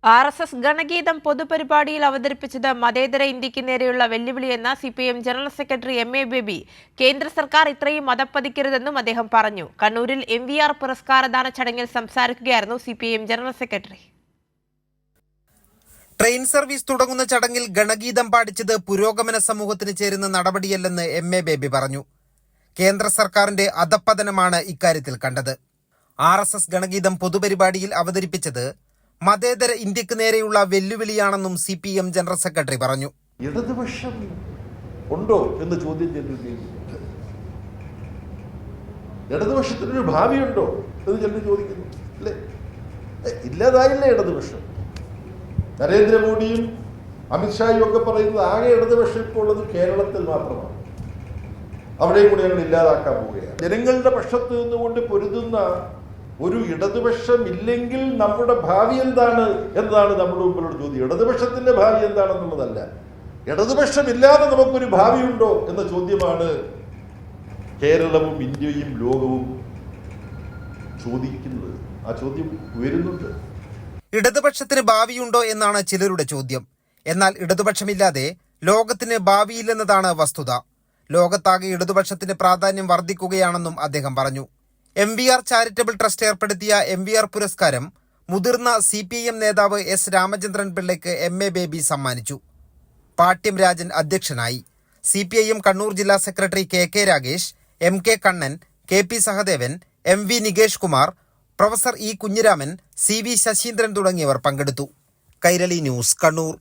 RSS ഗണഗീതം പൊതുപരിപാടിയിൽ അവതരിപ്പിച്ചത് മതേതര ഇന്ത്യക്ക് നേരെയുള്ള വെല്ലുവിളിയെന്ന CPM general secretary MA baby. കേന്ദ്ര സർക്കാർ ഇത്രയും മതപ്പതിക്കരുതെന്നും അദ്ദേഹം പറഞ്ഞു. കണ്ണൂരിൽ MVR പുരസ്കാരദാന ചടങ്ങിൽ സംസാരിക്കുകയായിരുന്നു CPM general secretary. Train service തുടങ്ങുന്ന ചടങ്ങിൽ ഗണഗീതം പാടിച്ചത് പുരോഗമന സമൂഹത്തിന് ചേരുന്ന നടപടിയല്ലെന്ന് MA ബേബി പറഞ്ഞു. കേന്ദ്ര സർക്കാരിന്റെ അധപ്പതനമാണ് ഇക്കാര്യത്തിൽ കണ്ടത്. RSS ഗണഗീതം പൊതുപരിപാടിയിൽ അവതരിപ്പിച്ചത് മതേതര ഇന്ത്യക്ക് നേരെയുള്ള വെല്ലുവിളിയാണെന്നും CPM ജനറൽ സെക്രട്ടറി പറഞ്ഞു. ഇടതുപക്ഷം ഉണ്ടോ എന്ന് ചോദ്യം ചെയ്യുന്നു. ഇടതുപക്ഷത്തിനൊരു ഭാവിയുണ്ടോ എന്ന് ചിലർ ചോദിക്കുന്നു അല്ലേ? ഇല്ലാതായില്ലേ ഇടതുപക്ഷം? നരേന്ദ്രമോദിയും അമിത്ഷായും ഒക്കെ പറയുന്നത് ആകെ ഇടതുപക്ഷം ഇപ്പോൾ ഉള്ളത് കേരളത്തിൽ മാത്രമാണ്. അവിടെയും കൂടി ഞങ്ങൾ ഇല്ലാതാക്കാൻ പോവുകയാണ്. ജനങ്ങളുടെ പക്ഷത്ത് നിന്നുകൊണ്ട് പൊരുതുന്ന ഒരു ഇടതുപക്ഷം ഇല്ലെങ്കിൽ നമ്മുടെ ഭാവി എന്താണ് എന്നതാണ് നമ്മുടെ മുമ്പിലുള്ള ചോദ്യം. ഇടതുപക്ഷത്തിന്റെ ഭാവി എന്താണെന്നുള്ളതല്ല, ഇടതുപക്ഷമില്ലാതെ നമുക്കൊരു ഭാവിയുണ്ടോ എന്ന ചോദ്യമാണ് കേരളവും ഇന്ത്യയും ലോകവും ചോദിക്കുന്നത്. ആ ചോദ്യം ഉയരുന്നുണ്ട്. ഇടതുപക്ഷത്തിന് ഭാവിയുണ്ടോ എന്നാണ് ചിലരുടെ ചോദ്യം. എന്നാൽ ഇടതുപക്ഷമില്ലാതെ ലോകത്തിന് ഭാവിയില്ലെന്നതാണ് വസ്തുത. ലോകത്താകെ ഇടതുപക്ഷത്തിന് പ്രാധാന്യം വർദ്ധിക്കുകയാണെന്നും അദ്ദേഹം പറഞ്ഞു. MVR ചാരിറ്റബിൾ ട്രസ്റ്റ് ഏർപ്പെടുത്തിയ MVR പുരസ്കാരം മുതിർന്ന CPM നേതാവ് S രാമചന്ദ്രൻ പിള്ളയ്ക്ക് MA ബേബി സമ്മാനിച്ചു. പാട്യം രാജൻ അധ്യക്ഷനായി. CPIM കണ്ണൂർ ജില്ലാ secretary KK Ragesh, MK Kannan, KP Sahadevan, MV Nikesh Kumar, professor E Kunhiraman, CV Saseendran തുടങ്ങിയവർ പങ്കെടുത്തു. കൈരളി ന്യൂസ്, കണ്ണൂർ.